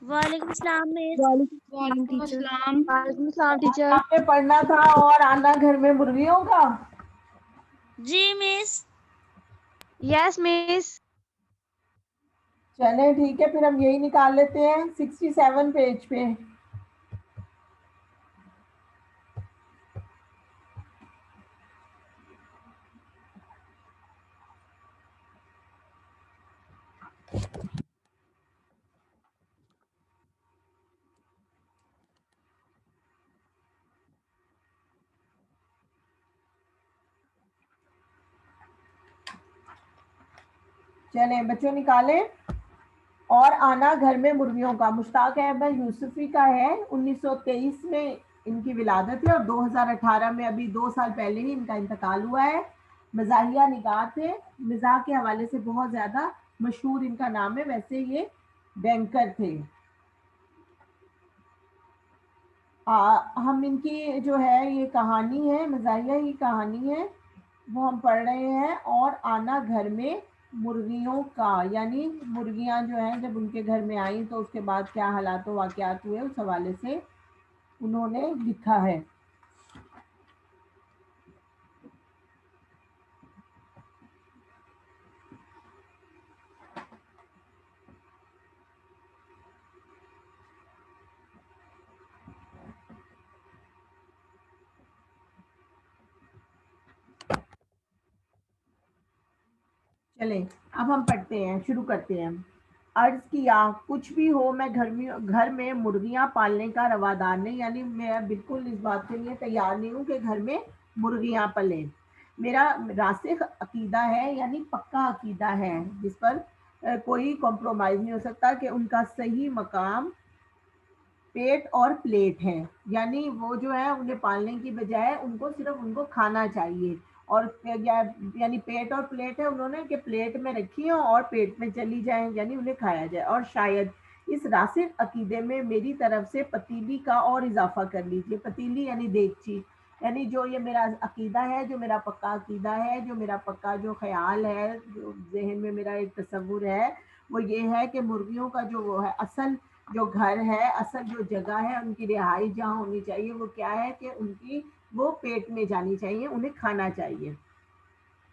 وعلیکم السلام مس۔ وعلیکم السلام۔ وعلیکم السلام ٹیچر۔ آپ نے پڑھنا تھا اور آنا گھر میں مرغیوں کا۔ جی مس۔ یس مس۔ چلیں ٹھیک ہے، پھر ہم یہی نکال لیتے ہیں 67 پیج پہ۔ چلیں بچوں نکالیں۔ اور آنا گھر میں مرغیوں کا مشتاق احمد یوسفی کا ہے، 1923 میں ان کی ولادت ہے اور 2018 میں ابھی 2 سال پہلے ہی ان کا انتقال ہوا ہے۔ مزاحیہ نگار تھے، مزاح کے حوالے سے بہت زیادہ مشہور ان کا نام ہے، ویسے یہ بینکر تھے۔ ہم ان کی جو ہے یہ کہانی ہے، مزاحیہ کی کہانی ہے، وہ ہم پڑھ رہے ہیں۔ اور آنا گھر میں مرغیوں کا، یعنی مرغیاں جو ہیں جب ان کے گھر میں آئیں تو اس کے بعد کیا حالات و واقعات ہوئے، اس حوالے سے انہوں نے لکھا ہے۔ چلیں اب ہم پڑھتے ہیں، شروع کرتے ہیں۔ عرض کیا کچھ بھی ہو میں گھر میں مرغیاں پالنے کا روادار نہیں، یعنی میں بالکل اس بات کے لیے تیار نہیں ہوں کہ گھر میں مرغیاں پلیں۔ میرا راسخ عقیدہ ہے، یعنی پکا عقیدہ ہے جس پر کوئی کمپرومائز نہیں ہو سکتا، کہ ان کا صحیح مقام پیٹ اور پلیٹ ہے، یعنی وہ جو ہے انہیں پالنے کی بجائے ان کو صرف ان کو کھانا چاہیے۔ اور یعنی پیٹ اور پلیٹ ہے انہوں نے کہ پلیٹ میں رکھی ہوں اور پیٹ میں چلی جائیں، یعنی انہیں کھایا جائے۔ اور شاید اس راسخ عقیدے میں میری طرف سے پتیلی کا اور اضافہ کر لیجئے۔ پتیلی یعنی دیگچی، یعنی جو یہ میرا عقیدہ ہے، جو میرا پکا عقیدہ ہے، جو میرا پکا جو خیال ہے، جو ذہن میں میرا ایک تصور ہے، وہ یہ ہے کہ مرغیوں کا جو وہ ہے اصل جو گھر ہے، اصل جو جگہ ہے، ان کی رہائش جہاں ہونی چاہیے وہ کیا ہے کہ ان کی وہ پیٹ میں جانی چاہیے، انہیں کھانا چاہیے۔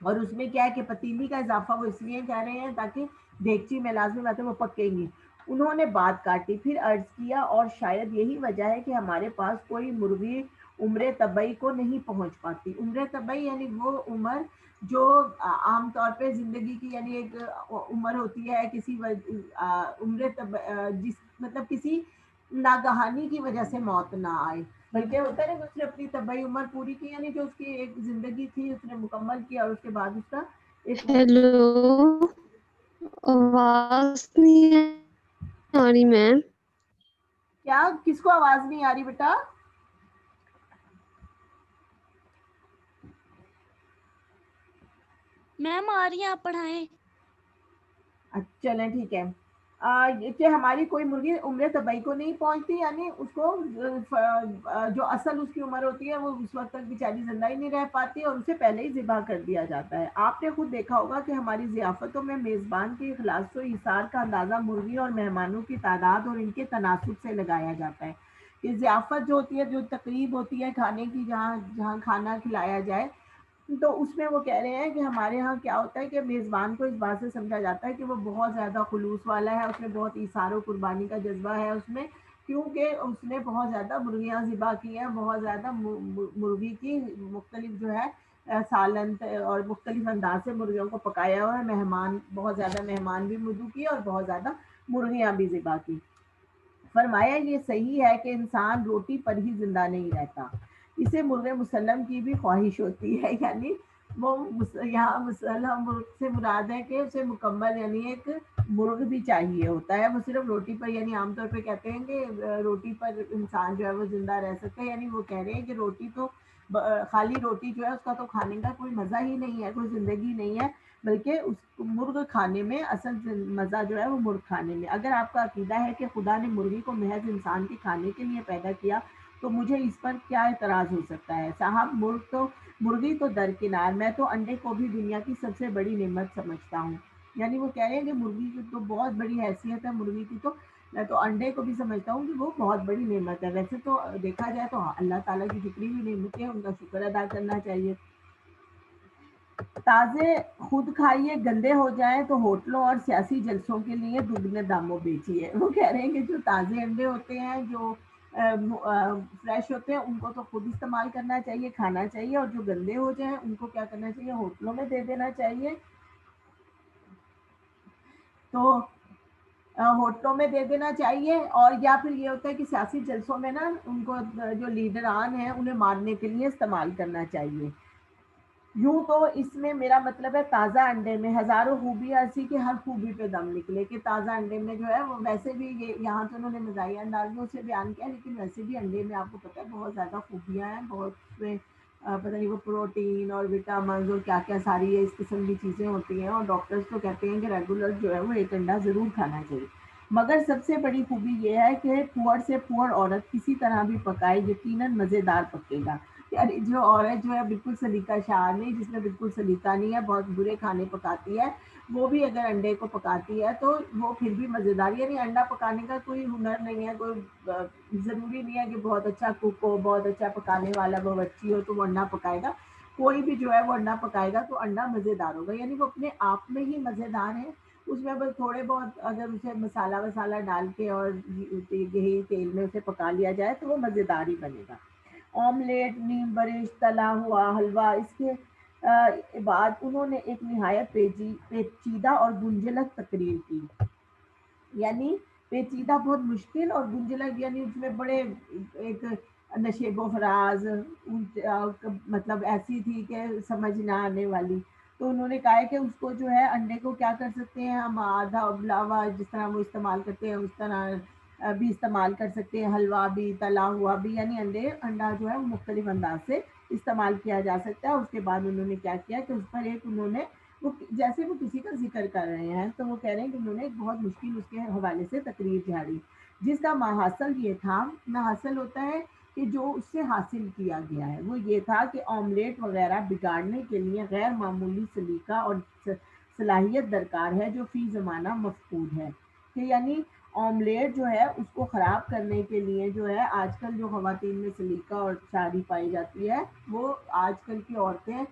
اور اس میں کیا ہے کہ پتیلی کا اضافہ وہ اس لیے کہہ رہے ہیں تاکہ دیگچی میں لازمی بات ہے وہ پکیں گی۔ انہوں نے بات کاٹی، پھر عرض کیا اور شاید یہی وجہ ہے کہ ہمارے پاس کوئی مرغی عمر طبعی کو نہیں پہنچ پاتی۔ عمر طبعی یعنی وہ عمر جو عام طور پہ زندگی کی، یعنی ایک عمر ہوتی ہے کسی جس مطلب کسی ناگہانی کی وجہ سے موت نہ آئے، بلکہ ہوتا ہے نا اس نے اپنی طبعی عمر پوری کی، یعنی جو اس کی ایک زندگی تھی اس نے مکمل کیا، اور اس کے بعد اس کا ایک ہیلو، آواز نہیں آ رہی میم؟ کیا کس کو آواز نہیں آ رہی بیٹا؟ میم آ رہی ہیں، آپ پڑھائیں۔ چلیں ٹھیک ہے۔ کہ ہماری کوئی مرغی عمر طبعی کو نہیں پہنچتی، یعنی اس کو جو اصل اس کی عمر ہوتی ہے وہ اس وقت تک بیچاری زندہ ہی نہیں رہ پاتی اور اسے پہلے ہی ذبح کر دیا جاتا ہے۔ آپ نے خود دیکھا ہوگا کہ ہماری ضیافتوں میں میزبان کے اخلاص و ایثار کا اندازہ مرغی اور مہمانوں کی تعداد اور ان کے تناسب سے لگایا جاتا ہے۔ یہ ضیافت جو ہوتی ہے، جو تقریب ہوتی ہے کھانے کی، جہاں کھانا کھلایا جائے، تو اس میں وہ کہہ رہے ہیں کہ ہمارے ہاں کیا ہوتا ہے کہ میزبان کو اس بات سے سمجھا جاتا ہے کہ وہ بہت زیادہ خلوص والا ہے، اس میں بہت ایثار و قربانی کا جذبہ ہے اس میں، کیونکہ اس نے بہت زیادہ مرغیاں ذبح کی ہیں، بہت زیادہ مرغی کی مختلف جو ہے سالن اور مختلف انداز سے مرغیوں کو پکایا ہوا ہے، مہمان بہت زیادہ مہمان بھی مدعو کیے اور بہت زیادہ مرغیاں بھی ذبح کی۔ فرمایا یہ صحیح ہے کہ انسان روٹی پر ہی زندہ نہیں رہتا، اسے مرغ مسلم کی بھی خواہش ہوتی ہے، یعنی وہ یہاں مسلم مرغ سے مراد ہے کہ اسے مکمل یعنی ایک مرغ بھی چاہیے ہوتا ہے، وہ صرف روٹی پر، یعنی عام طور پہ کہتے ہیں کہ روٹی پر انسان جو ہے وہ زندہ رہ سکتا ہے، یعنی وہ کہہ رہے ہیں کہ روٹی تو خالی روٹی جو ہے اس کا تو کھانے کا کوئی مزہ ہی نہیں ہے، کوئی زندگی نہیں ہے، بلکہ اس مرغ کھانے میں اصل مزہ جو ہے وہ مرغ کھانے میں۔ اگر آپ کا عقیدہ ہے کہ خدا نے مرغی کو محض انسان کے کھانے کے لیے پیدا کیا تو مجھے اس پر کیا اعتراض ہو سکتا ہے؟ صاحب مرغی تو درکنار، میں تو انڈے کو بھی دنیا کی سب سے بڑی نعمت سمجھتا ہوں۔ یعنی وہ کہہ رہے ہیں کہ مرغی کی تو بہت بڑی حیثیت ہے مرغی کی تو، میں تو انڈے کو بھی سمجھتا ہوں کہ وہ بہت بڑی نعمت ہے. ویسے تو دیکھا جائے تو اللہ تعالیٰ کی جتنی بھی نعمتیں ہیں ان کا شکر ادا کرنا چاہیے. تازے خود کھائیے، گندے ہو جائیں تو ہوٹلوں اور سیاسی جلسوں کے لیے دگنے داموں بیچیے. وہ کہہ رہے ہیں کہ جو تازے انڈے ہوتے ہیں، جو فریش ہوتے ہیں، ان کو تو خود استعمال کرنا چاہیے، کھانا چاہیے، اور جو گندے ہو جائیں ان کو کیا کرنا چاہیے، ہوٹلوں میں دے دینا چاہیے. تو ہوٹلوں میں دے دینا چاہیے. اور یا پھر یہ ہوتا ہے کہ سیاسی جلسوں میں نا ان کو جو لیڈران ہیں انہیں مارنے کے لیے استعمال کرنا چاہیے. یوں تو اس میں میرا مطلب ہے تازہ انڈے میں ہزاروں خوبیاں ایسی کہ ہر خوبی پہ دم نکلے. کہ تازہ انڈے میں جو ہے وہ ویسے بھی یہاں تو انہوں نے مزاحیہ اندازوں سے بیان کیا، لیکن ویسے بھی انڈے میں آپ کو پتہ ہے بہت زیادہ خوبیاں ہیں. بہت میں پتہ نہیں وہ پروٹین اور وٹامنز اور کیا کیا ساری اس قسم کی چیزیں ہوتی ہیں. اور ڈاکٹرز تو کہتے ہیں کہ ریگولر جو ہے وہ ایک انڈا ضرور کھانا چاہیے. مگر سب سے بڑی خوبی یہ ہے کہ پھوڑ سے پھوڑ عورت کسی طرح بھی پکائے یقیناً مزیدار پکے گا. یعنی جو عورت جو ہے بالکل سلیقہ شعار نہیں، جس میں بالکل سلیقہ نہیں ہے، بہت برے کھانے پکاتی ہے، وہ بھی اگر انڈے کو پکاتی ہے تو وہ پھر بھی مزیدار. یعنی انڈا پکانے کا کوئی ہنر نہیں ہے، کوئی ضروری نہیں ہے کہ بہت اچھا کوک ہو، بہت اچھا پکانے والا وہ بچی ہو تو وہ انڈا پکائے گا. کوئی بھی جو ہے وہ انڈا پکائے گا تو انڈا مزیدار ہوگا. یعنی وہ اپنے آپ میں ہی مزیدار ہے. اس میں بس تھوڑے بہت اگر اسے مسالہ وسالہ ڈال کے اور یہی تیل میں اسے پکا لیا جائے تو وہ مزیدار ہی بنے گا. آملیٹ، نیم برش، تلا ہوا حلوہ، اس کے بعد انہوں نے ایک نہایت پیچیدہ اور گنجلک تقریر کی. یعنی پیچیدہ بہت مشکل، اور گنجلک یعنی اس میں بڑے ایک نشیب و فراز مطلب ایسی تھی کہ سمجھ نہ آنے والی. تو انہوں نے کہا ہے کہ اس کو جو ہے انڈے کو کیا کر سکتے ہیں ہم، آدھا ابلا ہوا جس طرح وہ استعمال کرتے ہیں اس طرح بھی استعمال کر سکتے ہیں، حلوہ بھی، تلا ہوا بھی. یعنی انڈا جو ہے وہ مختلف انداز سے استعمال کیا جا سکتا ہے. اس کے بعد انہوں نے کیا کیا کہ اس پر ایک انہوں نے جیسے وہ کسی کا ذکر کر رہے ہیں تو وہ کہہ رہے ہیں کہ انہوں نے ایک بہت مشکل اس کے حوالے سے تقریر جھاڑی، جس کا ماحصل یہ تھا. ماحصل ہوتا ہے کہ جو اس سے حاصل کیا گیا ہے وہ یہ تھا کہ آملیٹ وغیرہ بگاڑنے کے لیے غیر معمولی سلیقہ اور صلاحیت درکار ہے جو فی زمانہ مفقود ہے. کہ یعنی آملیٹ جو ہے اس کو خراب کرنے کے لیے جو ہے آج کل جو خواتین میں سلیقہ اور شادی پائی جاتی ہے، وہ آج کل کی عورتیں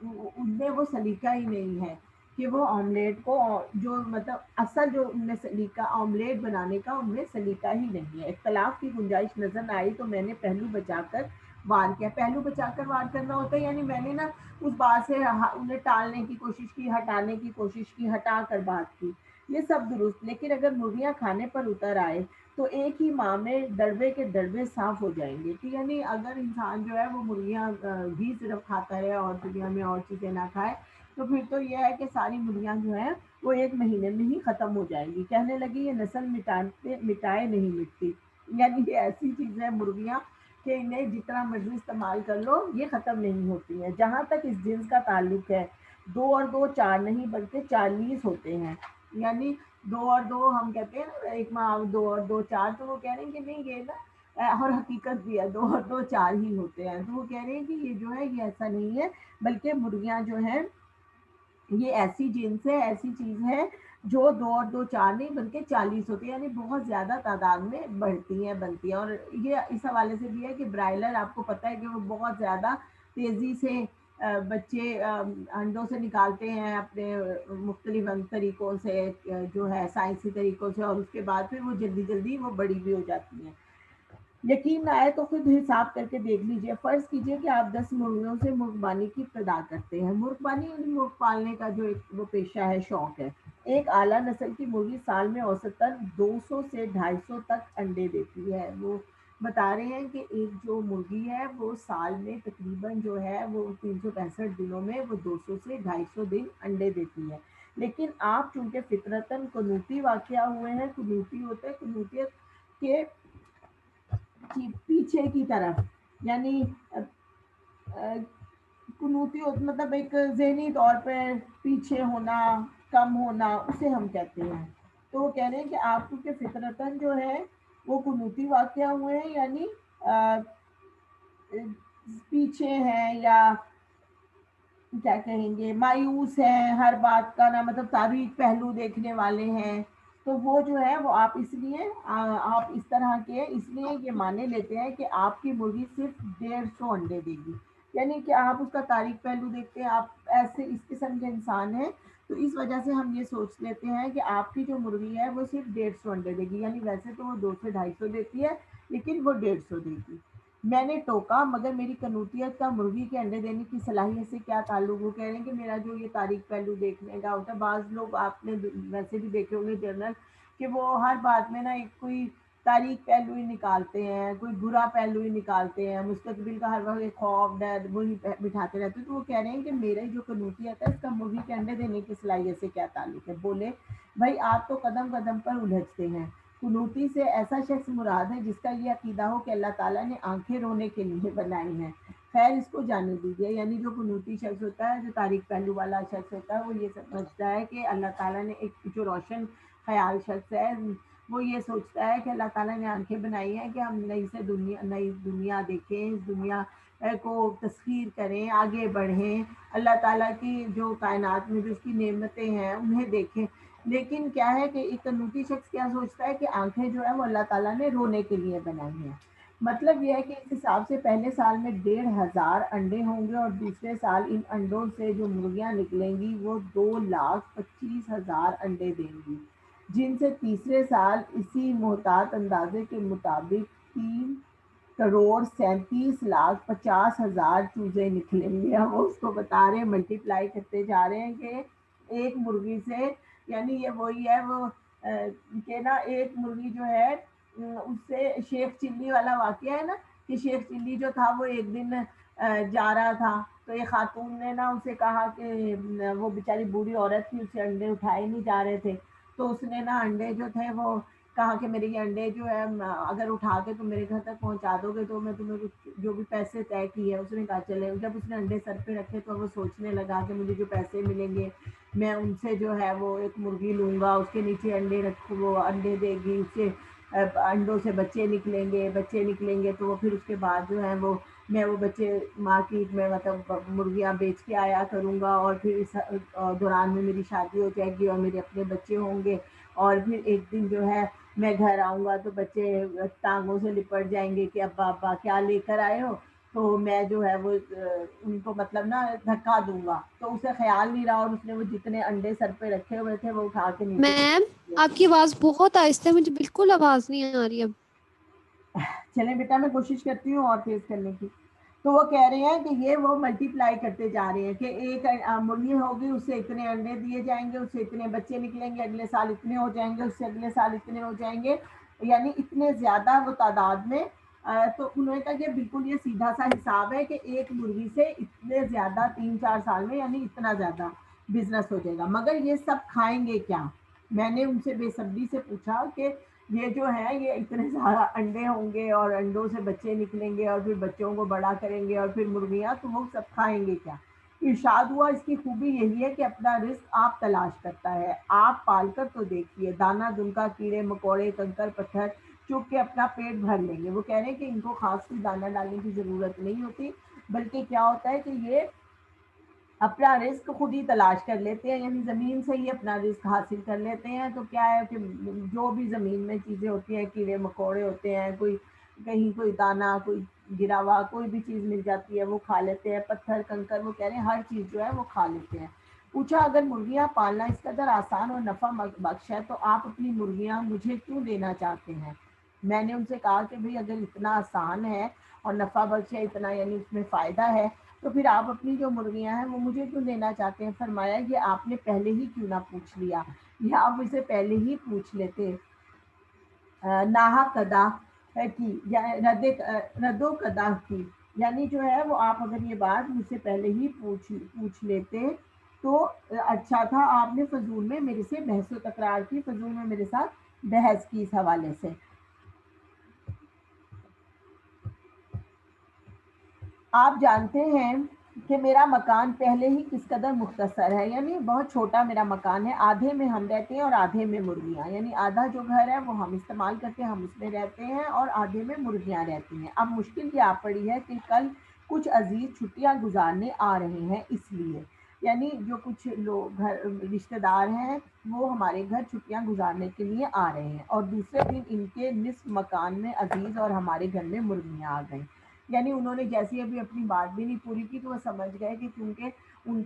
ان میں وہ سلیقہ ہی نہیں ہے کہ وہ آملیٹ کو جو مطلب اصل جو ان میں سلیقہ آملیٹ بنانے کا ان میں سلیقہ ہی نہیں ہے. اختلاف کی گنجائش نظر نہ آئی تو میں نے پہلو بچا کر وار کیا. پہلو بچا کر وار کرنا ہوتا ہے یعنی میں نے نا اس بات سے انہیں ٹالنے کی کوشش کی، ہٹانے کی کوشش کی، ہٹا کر بات کی. یہ سب درست، لیکن اگر مرغیاں کھانے پر اتر آئے تو ایک ہی ماہ میں دڑبے کے دڑبے صاف ہو جائیں گے. کہ یعنی اگر انسان جو ہے وہ مرغیاں بھی صرف کھاتا ہے اور دنیا میں اور چیزیں نہ کھائے تو پھر تو یہ ہے کہ ساری مرغیاں جو ہیں وہ ایک مہینے میں ہی ختم ہو جائیں گی. کہنے لگی یہ نسل مٹائے نہیں مٹتی. یعنی یہ ایسی چیزیں مرغیاں کہ انہیں جتنا مرضی استعمال کر لو یہ ختم نہیں ہوتی ہیں. جہاں تک اس جنس کا تعلق ہے، 2 اور 2 4 نہیں بلکہ 40 ہوتے ہیں. یعنی 2 اور 2 ہم کہتے ہیں نا ایک ماہ 2 اور 2 4، تو وہ کہہ رہے ہیں کہ نہیں یہ نا اور حقیقت بھی ہے 2 اور 2 4 ہی ہوتے ہیں. تو وہ کہہ رہے ہیں کہ یہ جو ہے یہ ایسا نہیں ہے، بلکہ مرغیاں جو ہیں یہ ایسی جنس ہے، ایسی چیز ہے جو 2 اور 2 4 نہیں بلکہ 40 ہوتی ہے. یعنی بہت زیادہ تعداد میں بڑھتی ہیں، بنتی ہیں. اور یہ اس حوالے سے بھی ہے کہ برائلر آپ کو پتہ ہے کہ وہ بہت زیادہ تیزی سے بچے انڈوں سے نکالتے ہیں اپنے مختلف طریقوں سے، جو ہے سائنسی طریقوں سے، اور اس کے بعد پھر وہ جلدی جلدی وہ بڑی بھی ہو جاتی ہیں. یقین نہ آئے تو خود حساب کر کے دیکھ لیجئے. فرض کیجئے کہ آپ 10 مرغیوں سے مرغبانی کی ابتدا کرتے ہیں. مرغبانی مرغ پالنے کا جو ایک وہ پیشہ ہے، شوق ہے. ایک اعلیٰ نسل کی مرغی سال میں اوسطاً 200 سے 250 تک انڈے دیتی ہے. وہ بتا رہے ہیں کہ ایک جو مرغی ہے وہ سال میں تقریباً جو ہے وہ 365 دنوں میں وہ 200 سے 250 دن انڈے دیتی ہے. لیکن آپ چونکہ فطرتاً قنوتی واقعہ ہوئے ہیں، قنوتی ہوتے ہیں قنوتیت کے پیچھے کی طرف، یعنی قنوتی مطلب ایک ذہنی طور پہ پیچھے ہونا، کم ہونا، اسے ہم کہتے ہیں. تو وہ کہہ رہے ہیں کہ آپ کیونکہ فطرتاً جو ہے وہ قنوتی واقعہ ہوئے ہیں، یعنی پیچھے ہیں یا کیا کہیں گے مایوس ہیں، ہر بات کا نا مطلب تاریک پہلو دیکھنے والے ہیں. تو وہ جو ہے وہ آپ اس لیے آپ اس طرح کے اس لیے یہ مانے لیتے ہیں کہ آپ کی مرغی صرف 150 انڈے دے گی، یعنی کہ آپ اس کا تاریخ پہلو دیکھتے ہیں، آپ ایسے اس قسم کے انسان ہیں، تو اس وجہ سے ہم یہ سوچ لیتے ہیں کہ آپ کی جو مرغی ہے وہ صرف 150 انڈے دے گی، یعنی ویسے تو وہ 200 سے 250 دیتی ہے لیکن وہ 150 دے گی۔ میں نے ٹوکا مگر میری قنوتیت کا مرغی کے انڈے دینے کی صلاحیت سے کیا تعلق؟ وہ کہہ رہے ہیں کہ میرا جو یہ تاریخ پہلو دیکھنے کا ہوتا ہے، بعض لوگ آپ نے ویسے بھی دیکھے ہوں گے جنرل کہ وہ ہر بات میں نا ایک کوئی تاریخ پہلو ہی نکالتے ہیں، کوئی برا پہلو ہی نکالتے ہیں، مستقبل کا ہر وقت ایک خوف ڈر وہی بٹھاتے رہتے ہیں۔ تو وہ کہہ رہے ہیں کہ میرا جو قنوتیت ہے اس کا مرغی کے انڈے دینے کی صلاحیت سے کیا تعلق ہے؟ بولے بھائی آپ تو قدم قدم پر الجھتے ہیں، قنوتی سے ایسا شخص مراد ہے جس کا یہ عقیدہ ہو کہ اللہ تعالیٰ نے آنکھیں رونے کے لیے بنائی ہیں، خیر اس کو جانے دیجیے۔ یعنی جو قنوتی شخص ہوتا ہے، جو تاریخ پہلو والا شخص ہوتا ہے، وہ یہ سمجھتا ہے کہ اللہ تعالیٰ نے ایک جو روشن خیال شخص ہے وہ یہ سوچتا ہے کہ اللہ تعالیٰ نے آنکھیں بنائی ہیں کہ ہم نئی دنیا دیکھیں، اس دنیا کو تسخیر کریں، آگے بڑھیں، اللہ تعالیٰ کی جو کائنات میں جو اس کی نعمتیں ہیں انہیں دیکھیں۔ لیکن کیا ہے کہ ایک قنوتی شخص کیا سوچتا ہے کہ آنکھیں جو ہے وہ اللہ تعالیٰ نے رونے کے لیے بنائی ہیں۔ مطلب یہ ہے کہ اس حساب سے پہلے سال میں 1500 انڈے ہوں گے اور دوسرے سال ان انڈوں سے جو مرغیاں نکلیں گی وہ 2,25,000 انڈے دیں گی، جن سے تیسرے سال اسی محتاط اندازے کے مطابق 3,37,50,000 چوزے نکلیں گے۔ ہم اس کو بتا رہے ہیں، ملٹی پلائی کرتے جا رہے ہیں کہ ایک مرغی سے، یعنی یہ وہی ہے وہ کہ نا ایک مرغی جو ہے اس سے شیخ چلی والا واقعہ ہے نا، کہ شیخ چلی جو تھا وہ ایک دن جا رہا تھا تو ایک خاتون نے نا اسے کہا کہ وہ بیچاری بوڑھی عورت تھی، اسے انڈے اٹھائے نہیں جا رہے تھے، تو اس نے نا انڈے جو تھے وہ کہا کہ میرے یہ انڈے جو ہے اگر اٹھا کے تم میرے گھر تک پہنچا دو گے تو میں تمہیں جو بھی پیسے طے کیے۔ اس نے کہا چلے۔ جب اس نے انڈے سر پہ رکھے تو وہ سوچنے لگا کہ مجھے جو پیسے ملیں گے میں ان سے جو ہے وہ ایک مرغی لوں گا، اس کے نیچے انڈے رکھوں، وہ انڈے دے گی، اس سے انڈوں سے بچے نکلیں گے تو وہ پھر اس کے بعد جو ہے وہ میں وہ بچے مارکیٹ میں مطلب مرغیاں بیچ کے آیا کروں گا، اور پھر اس دوران میں میری شادی ہو جائے گی اور میرے اپنے بچے ہوں گے، اور پھر ایک دن جو ہے میں گھر آؤں گا تو بچے ٹانگوں سے لپٹ جائیں گے کہ ابا ابا کیا لے کر آئے ہو، تو میں جو ہے وہ ان کو مطلب نا دھکا دوں گا۔ تو اسے خیال نہیں رہا اور اس نے وہ جتنے انڈے سر پہ رکھے ہوئے تھے وہ اٹھا کے نیچے۔ میم آپ کی آواز بہت آہستہ ہے، مجھے بالکل آواز نہیں آ رہی اب۔ چلیں بیٹا میں کوشش کرتی ہوں اور تیز کرنے کی۔ تو وہ کہہ رہے ہیں کہ یہ وہ ملٹی پلائی کرتے جا رہے ہیں کہ ایک مرغی ہوگی اس سے اتنے انڈے دیے جائیں گے، اس سے اتنے بچے نکلیں گے، اگلے سال اتنے ہو جائیں گے، اس سے اگلے سال اتنے ہو جائیں گے، یعنی اتنے زیادہ وہ تعداد میں۔ تو انہوں نے کہا کہ بالکل یہ سیدھا سا حساب ہے کہ ایک مرغی سے اتنے زیادہ 3-4 سال میں یعنی اتنا زیادہ بزنس ہو جائے گا، مگر یہ سب کھائیں گے کیا؟ میں نے ان سے بے صبری سے پوچھا کہ یہ جو ہے یہ اتنے زیادہ انڈے ہوں گے اور انڈوں سے بچے نکلیں گے اور پھر بچوں کو بڑا کریں گے اور پھر مرغیاں، تو وہ سب کھائیں گے کیا؟ ارشاد ہوا اس کی خوبی یہی ہے کہ اپنا رزق آپ تلاش کرتا ہے، آپ پال کر تو دیکھیے، دانا دنکا کیڑے مکوڑے کنکر پتھر چپ کے اپنا پیٹ بھر لیں گے۔ وہ کہہ رہے ہیں کہ ان کو خاص کوئی دانہ ڈالنے کی ضرورت نہیں ہوتی، بلکہ کیا ہوتا ہے کہ یہ اپنا رزق خود ہی تلاش کر لیتے ہیں، یعنی زمین سے ہی اپنا رزق حاصل کر لیتے ہیں۔ تو کیا ہے کہ جو بھی زمین میں چیزیں ہوتی ہیں، کیڑے مکوڑے ہوتے ہیں، کوئی کہیں کوئی دانہ کوئی گرا ہوا کوئی بھی چیز مل جاتی ہے وہ کھا لیتے ہیں، پتھر کنکر، وہ کہہ رہے ہیں ہر چیز جو ہے وہ کھا لیتے ہیں۔ پوچھا اگر مرغیاں پالنا اس قدر آسان اور نفع بخش ہے تو آپ اپنی مرغیاں مجھے کیوں دینا چاہتے ہیں؟ میں نے ان سے کہا کہ بھئی اگر اتنا آسان ہے اور نفع بخش ہے اتنا، یعنی اس میں فائدہ ہے، تو پھر آپ اپنی جو مرغیاں ہیں وہ مجھے کیوں دینا چاہتے ہیں؟ فرمایا یہ آپ نے پہلے ہی کیوں نہ پوچھ لیا، یا آپ اسے پہلے ہی پوچھ لیتے۔ ناحق ادا کی یا رد و قدا کی، یعنی جو ہے وہ آپ اگر یہ بات مجھ سے پہلے ہی پوچھ لیتے تو اچھا تھا۔ آپ نے فضول میں میرے سے بحث و تکرار کی، فضول میں میرے ساتھ بحث کی اس حوالے سے۔ آپ جانتے ہیں کہ میرا مکان پہلے ہی کس قدر مختصر ہے، یعنی بہت چھوٹا میرا مکان ہے، آدھے میں ہم رہتے ہیں اور آدھے میں مرغیاں، یعنی آدھا جو گھر ہے وہ ہم استعمال کرتے ہیں، ہم اس میں رہتے ہیں، اور آدھے میں مرغیاں رہتی ہیں۔ اب مشکل یہ آ پڑی ہے کہ کل کچھ عزیز چھٹیاں گزارنے آ رہے ہیں، اس لیے یعنی جو کچھ لوگ گھر رشتہ دار ہیں وہ ہمارے گھر چھٹیاں گزارنے کے لیے آ رہے ہیں، اور دوسرے دن ان کے نصف مکان میں عزیز اور ہمارے گھر میں مرغیاں آ گئیں۔ یعنی انہوں نے جیسی ابھی اپنی بات بھی نہیں پوری کی تو وہ سمجھ گئے کہ کیونکہ ان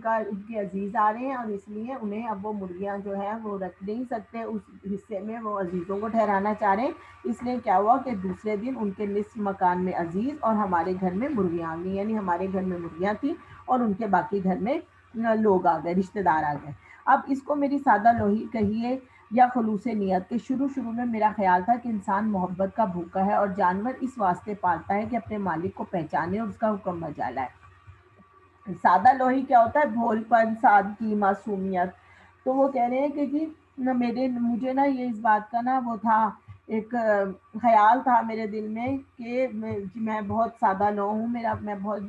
کے عزیز آ رہے ہیں اور اس لیے انہیں اب وہ مرغیاں جو ہے وہ رکھ نہیں سکتے، اس حصے میں وہ عزیزوں کو ٹھہرانا چاہ رہے ہیں۔ اس لیے کیا ہوا کہ دوسرے دن ان کے نصف مکان میں عزیز اور ہمارے گھر میں مرغیاں آ گئی، یعنی ہمارے گھر میں مرغیاں تھیں اور ان کے باقی گھر میں لوگ آ گئے، رشتہ دار آ گئے۔ اب اس کو میری سادہ لوہی کہیے یا خلوص نیت کے شروع میں میرا خیال تھا کہ انسان محبت کا بھوکا ہے اور جانور اس واسطے پالتا ہے کہ اپنے مالک کو پہچانے اور اس کا حکم بجا لائے۔ سادہ لوہی کیا ہوتا ہے؟ بھول پن، سادگی، معصومیت۔ تو وہ کہہ رہے ہیں کہ جی مجھے نا یہ اس بات کا نا وہ تھا، ایک خیال تھا میرے دل میں کہ میں بہت سادہ لوح ہوں، میں بہت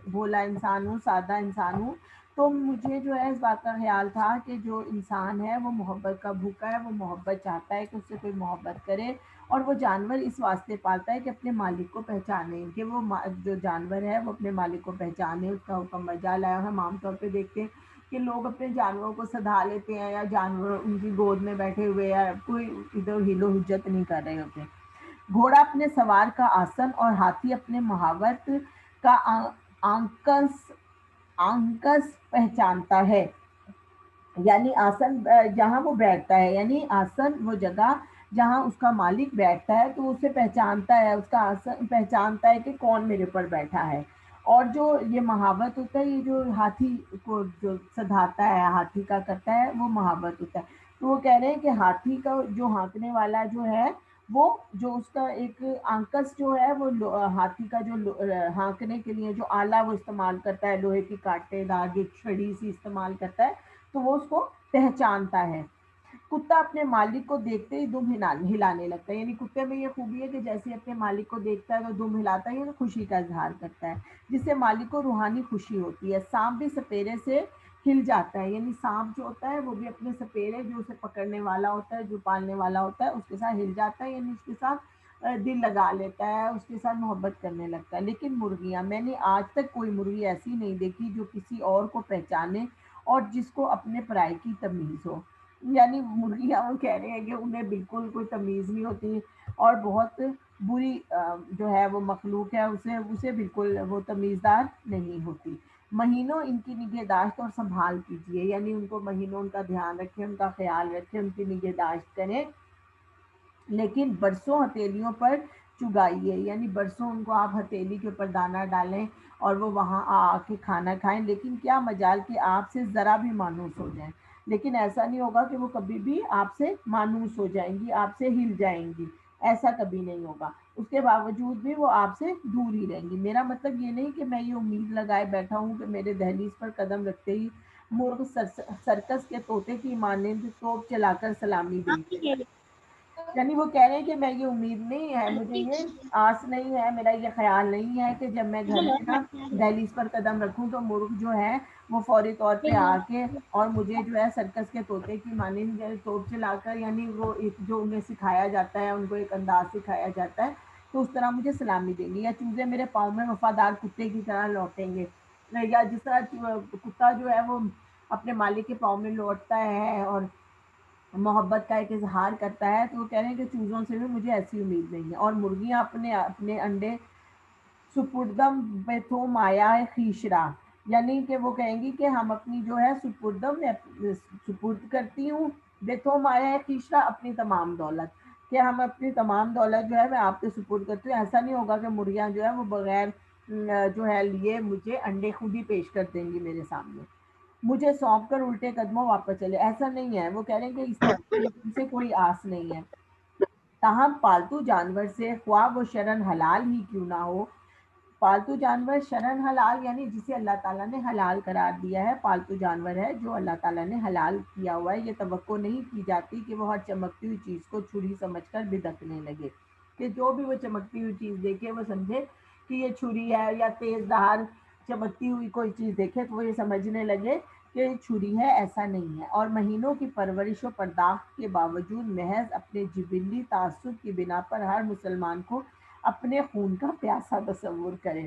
بھولا انسان ہوں، سادہ انسان ہوں۔ تو مجھے جو ہے اس بات کا خیال تھا کہ جو انسان ہے وہ محبت کا بھوکا ہے، وہ محبت چاہتا ہے کہ اس سے کوئی محبت کرے، اور وہ جانور اس واسطے پالتا ہے کہ اپنے مالک کو پہچانے، کہ وہ جو جانور ہے وہ اپنے مالک کو پہچانے، اس کا حکم بجا لائے۔ اور ہم عام طور پہ دیکھتے ہیں کہ لوگ اپنے جانوروں کو سدھا لیتے ہیں، یا جانور ان کی گود میں بیٹھے ہوئے یا کوئی ادھر ہیلو حجت نہیں کر رہے ہوتے۔ گھوڑا اپنے سوار کا آسن اور ہاتھی اپنے محاورت کا آنکس پہچانتا ہے، یعنی آسن جہاں وہ بیٹھتا ہے، یعنی آسن وہ جگہ جہاں اس کا مالک بیٹھتا ہے تو اسے پہچانتا ہے، اس کا آسن پہچانتا ہے کہ کون میرے پر بیٹھا ہے۔ اور جو یہ محاورت ہوتا ہے، یہ جو ہاتھی کو جو سدھاتا ہے، ہاتھی کا کرتا ہے، وہ محاورت ہوتا ہے۔ تو وہ کہہ رہے ہیں کہ ہاتھی کا جو ہانکنے والا جو ہے، وہ جو اس کا ایک آنکس جو ہے، وہ ہاتھی کا جو ہانکنے کے لیے جو آلہ وہ استعمال کرتا ہے، لوہے کی کانٹے دار جو چھڑی سی استعمال کرتا ہے، تو وہ اس کو پہچانتا ہے۔ کتا اپنے مالک کو دیکھتے ہی دم ہلانے لگتا ہے، یعنی کتے میں یہ خوبی ہے کہ جیسے اپنے مالک کو دیکھتا ہے تو دم ہلاتا ہے، یہ خوشی کا اظہار کرتا ہے، جس سے مالک کو روحانی خوشی ہوتی ہے۔ سانپ بھی سپیرے سے ہل جاتا ہے، یعنی سانپ جو ہوتا ہے وہ بھی اپنے سپیرے جو اسے پکڑنے والا ہوتا ہے، جو پالنے والا ہوتا ہے، اس کے ساتھ ہل جاتا ہے، یعنی اس کے ساتھ دل لگا لیتا ہے، اس کے ساتھ محبت کرنے لگتا ہے۔ لیکن مرغیاں، میں نے آج تک کوئی مرغی ایسی نہیں دیکھی جو کسی اور کو پہچانے اور جس کو اپنے پرائے کی تمیز ہو۔ یعنی مرغیاں وہ کہہ رہے ہیں کہ انہیں بالکل کوئی تمیز نہیں ہوتی، اور بہت بری جو ہے وہ مخلوق ہے، اسے بالکل وہ تمیزدار نہیں ہوتی۔ مہینوں ان کی نگہداشت اور سنبھال کیجیے، یعنی ان کو مہینوں ان کا دھیان رکھیں، ان کا خیال رکھیں، ان کی نگہداشت کریں، لیکن برسوں ہتھیلیوں پر چگائیے، یعنی برسوں ان کو آپ ہتھیلی کے اوپر دانہ ڈالیں اور وہ وہاں آ کے کھانا کھائیں، لیکن کیا مجال کہ آپ سے ذرا بھی مانوس ہو جائیں۔ لیکن ایسا نہیں ہوگا کہ وہ کبھی بھی آپ سے مانوس ہو جائیں گی، آپ سے ہل جائیں گی، ایسا کبھی نہیں ہوگا۔ اس کے باوجود بھی وہ آپ سے دور ہی رہیں گی۔ میرا مطلب یہ نہیں کہ میں یہ امید لگائے بیٹھا ہوں کہ میرے دہلیز پر قدم رکھتے ہی مرغ سرکس کے طوطے کی مانند توپ چلا کر سلامی دیں گے۔ یعنی وہ کہہ رہے ہیں کہ میں یہ امید نہیں ہے، مجھے یہ آس نہیں ہے، میرا یہ خیال نہیں ہے کہ جب میں گھر میں نا دہلیز پر قدم رکھوں تو مرغ جو ہے وہ فوری طور پہ آ کے اور مجھے جو ہے سرکس کے طوطے کی مانند توپ چلا کر، یعنی وہ ایک جو انہیں سکھایا جاتا ہے، ان کو ایک انداز سکھایا جاتا ہے، تو اس طرح مجھے سلامی دیں گے، یا چوزے میرے پاؤں میں وفادار کتے کی طرح لوٹیں گے، یا جس طرح کتا جو ہے وہ اپنے مالک کے پاؤں میں لوٹتا ہے اور محبت کا ایک اظہار کرتا ہے، تو وہ کہہ رہے ہیں کہ چوزوں سے بھی مجھے ایسی امید نہیں ہے۔ اور مرغیاں اپنے انڈے سپردم بیتھو مایا خیشرا، یعنی کہ وہ کہیں گی کہ ہم اپنی جو ہے سپردم میں سپرد کرتی ہوں، بیتھو مایا خیشرا، اپنی تمام دولت، کہ ہم اپنی تمام دولت جو ہے میں آپ کے سپرد کرتی ہوں۔ ایسا نہیں ہوگا کہ مرغیاں جو ہے وہ بغیر جو ہے لیے مجھے انڈے خود ہی پیش کر دیں گی میرے سامنے، مجھے سونپ کر الٹے قدموں واپس چلے، ایسا نہیں ہے۔ وہ کہہ رہے ہیں کہ اس طرح سے کوئی آس نہیں ہے۔ تاہم پالتو جانور سے خواہ وہ شرن حلال ہی کیوں نہ ہو، پالتو جانور شرن حلال یعنی جسے اللہ تعالیٰ نے حلال قرار دیا ہے، پالتو جانور ہے جو اللہ تعالیٰ نے حلال کیا ہوا ہے، یہ توقع نہیں کی جاتی کہ وہ ہر چمکتی ہوئی چیز کو چھری سمجھ کر بدکنے لگے، کہ جو بھی وہ چمکتی ہوئی چیز دیکھے وہ سمجھے کہ یہ چھری ہے، یا تیز دھار چمکتی ہوئی کوئی چیز دیکھے تو وہ یہ سمجھنے لگے کہ یہ چھری ہے، ایسا نہیں ہے۔ اور مہینوں کی پرورش و پرداخت کے باوجود محض اپنے جبلی تعصب کی بنا پر ہر مسلمان کو اپنے خون کا پیاسا تصور کرے۔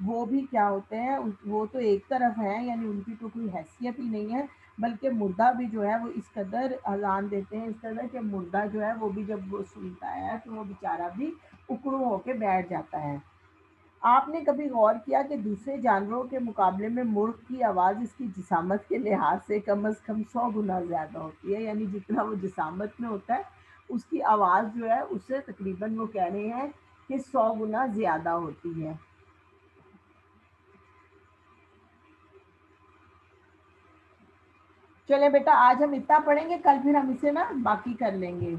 وہ بھی کیا ہوتے ہیں وہ تو ایک طرف ہیں، یعنی ان کی تو کوئی حیثیت ہی نہیں ہے، بلکہ مردہ بھی جو ہے وہ اس قدر اذان دیتے ہیں، اس قدر کہ مردہ جو ہے وہ بھی جب وہ سنتا ہے تو وہ بیچارہ بھی اکڑوں ہو کے بیٹھ جاتا ہے۔ آپ نے کبھی غور کیا کہ دوسرے جانوروں کے مقابلے میں مرغ کی آواز اس کی جسامت کے لحاظ سے کم از کم 100 گنا زیادہ ہوتی ہے، یعنی جتنا وہ جسامت میں ہوتا ہے اس کی آواز جو ہے اس سے تقریباً وہ کہہ رہے ہیں کہ 100 گنا زیادہ ہوتی ہے۔ چلیں بیٹا آج ہم اتنا پڑھیں گے، کل پھر ہم اسے نا باقی کر لیں گے۔